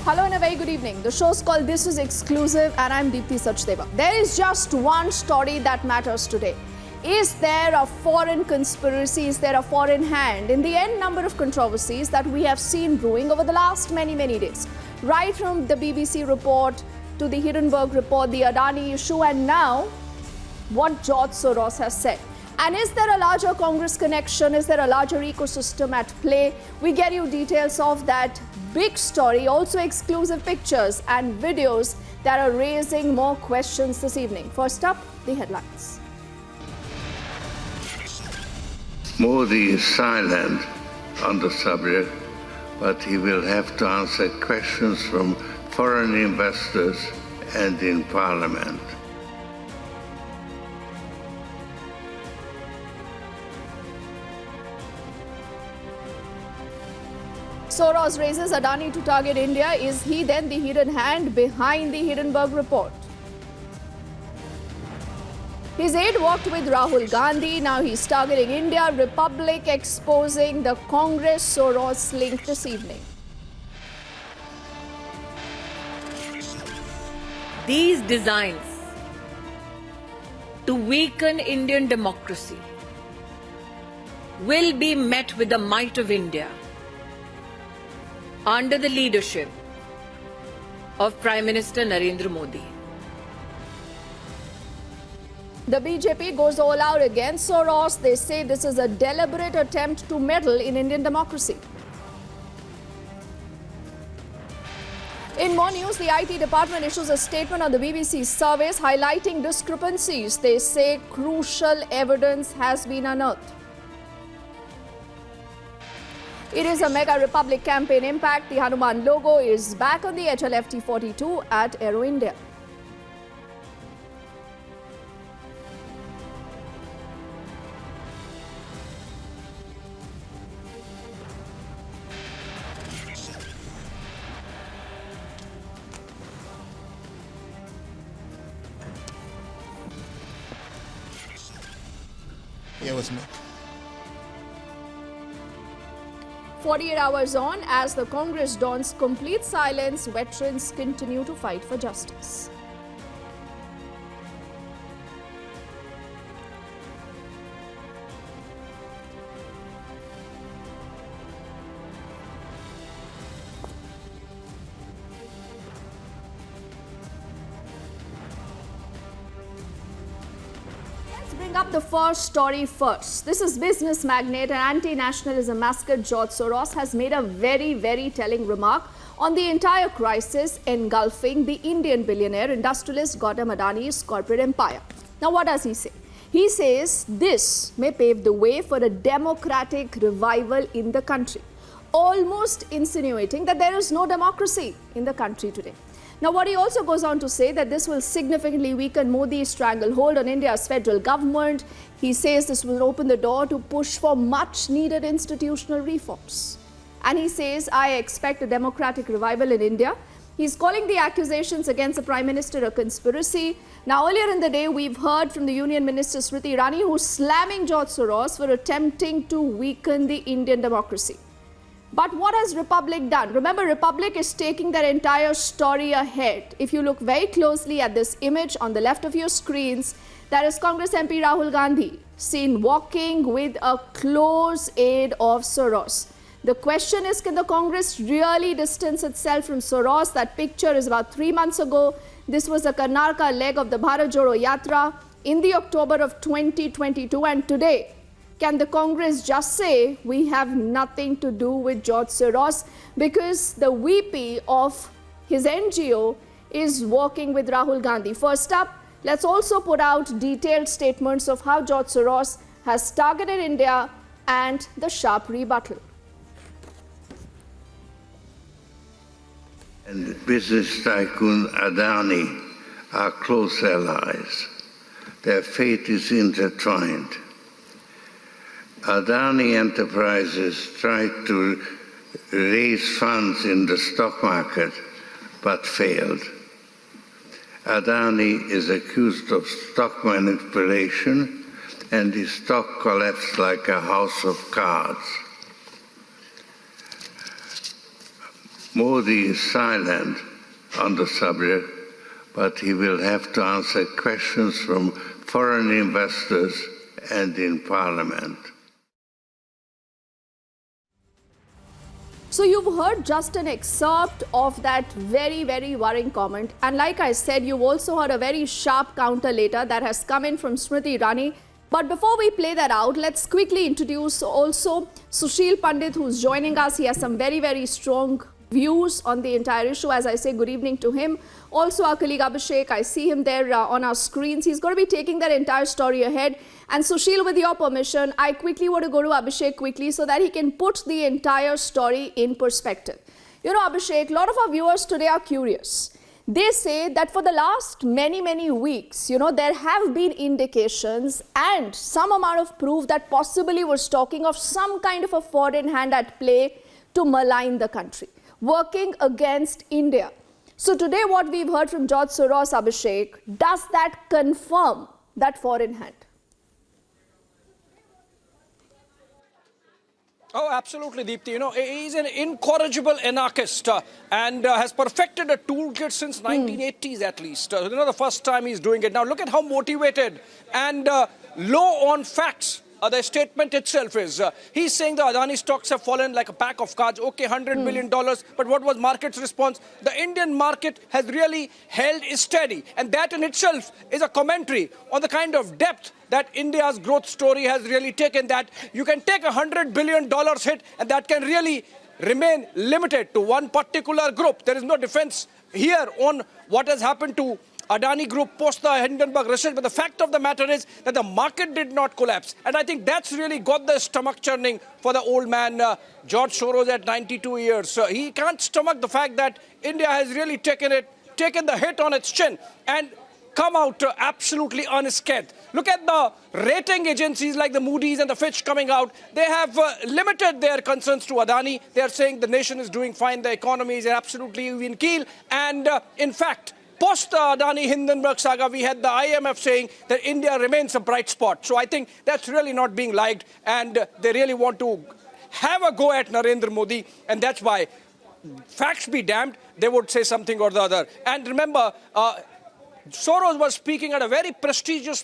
Hello and a very good evening. The show's called This is Exclusive and I'm Deepthi Sachdeva. There is just one story that matters today. Is there a foreign conspiracy? Is there a foreign hand in the end number of controversies that we have seen brewing over the last many days? Right from the BBC report to the Hindenburg report, the Adani issue, and now what George Soros has said. And is there a larger Congress connection? Is there a larger ecosystem at play? We get you details of that big story, also exclusive pictures and videos that are raising more questions this evening. First up, the headlines. Modi is silent on the subject, but he will have to answer questions from foreign investors and in Parliament. Soros raises Adani to target India. Is he then the hidden hand behind the Hindenburg report? His aide worked with Rahul Gandhi. Now he's targeting India. Republic exposing the Congress-Soros link this evening. These designs to weaken Indian democracy will be met with the might of India under the leadership of Prime Minister Narendra Modi. The BJP goes all out against Soros. They say this is a deliberate attempt to meddle in Indian democracy. In more news, the IT department issues a statement on the BBC's surveys highlighting discrepancies. They say crucial evidence has been unearthed. It is a mega Republic campaign impact. The Hanuman logo is back on the HLFT-42 at Aero India. Yeah, it was me. 48 hours on, as the Congress dons complete silence, veterans continue to fight for justice. Bring up the first story first. This is business magnate and anti-nationalism mascot George Soros has made a very telling remark on the entire crisis engulfing the Indian billionaire industrialist Gautam Adani's corporate empire. Now what does he say? He says this may pave the way for a democratic revival in the country, almost insinuating that there is no democracy in the country today. Now, what he also goes on to say that this will significantly weaken Modi's stranglehold on India's federal government. He says this will open the door to push for much needed institutional reforms. And he says, I expect a democratic revival in India. He's calling the accusations against the Prime Minister a conspiracy. Now, earlier in the day, we've heard from the Union Minister Smriti Irani, who's slamming George Soros for attempting to weaken the Indian democracy. But what has Republic done? Remember, Republic is taking their entire story ahead. If you look very closely at this image on the left of your screens, that is Congress MP Rahul Gandhi seen walking with a close aide of Soros. The question is, can the Congress really distance itself from Soros? That picture is about 3 months ago. This was the Karnataka leg of the Bharat Jodo Yatra in the October of 2022, and today, can the Congress just say we have nothing to do with George Soros because the VP of his NGO is working with Rahul Gandhi? First up, let's also put out detailed statements of how George Soros has targeted India and the sharp rebuttal. And business tycoon Adani are close allies. Their fate is intertwined. Adani Enterprises tried to raise funds in the stock market but failed. Adani is accused of stock manipulation and his stock collapsed like a house of cards. Modi is silent on the subject, but he will have to answer questions from foreign investors and in Parliament. So you've heard just an excerpt of that very, very worrying comment. And like I said, you've also heard a very sharp counter later that has come in from Smriti Irani. But before we play that out, let's quickly introduce also Sushil Pandit, who's joining us. He has some very, very strong views on the entire issue. As I say, good evening to him. Also, our colleague Abhishek, I see him there on our screens. He's going to be taking that entire story ahead. And Sushil, with your permission, I quickly want to go to Abhishek quickly so that he can put the entire story in perspective. You know, Abhishek, a lot of our viewers today are curious. They say that for the last many weeks, you know, there have been indications and some amount of proof that possibly was talking of some kind of a foreign hand at play to malign the country, working against India. So today what we've heard from George Soros, Abhishek, does that confirm that foreign hand? Oh, absolutely, Deepthi. You know, he's an incorrigible anarchist and has perfected a toolkit since 1980s at least. You know, the first time he's doing it. Now, look at how motivated and low on facts the statement itself is. He's saying the Adani stocks have fallen like a pack of cards. Okay, $100 billion. But what was market's response? The Indian market has really held steady. And that in itself is a commentary on the kind of depth that India's growth story has really taken, that you can take $100 billion hit and that can really remain limited to one particular group. There is no defense here on what has happened to Adani Group post the Hindenburg research, but the fact of the matter is that the market did not collapse. And I think that's really got the stomach churning for the old man, George Soros, at 92 years. He can't stomach the fact that India has really taken the hit on its chin and come out absolutely unscathed. Look at the rating agencies like the Moody's and the Fitch coming out. They have limited their concerns to Adani. They are saying the nation is doing fine, the economy is absolutely even keel. And in fact, post the Adani Hindenburg saga, we had the IMF saying that India remains a bright spot. So I think that's really not being liked, and they really want to have a go at Narendra Modi, and that's why, facts be damned, they would say something or the other. And remember, Soros was speaking at a very prestigious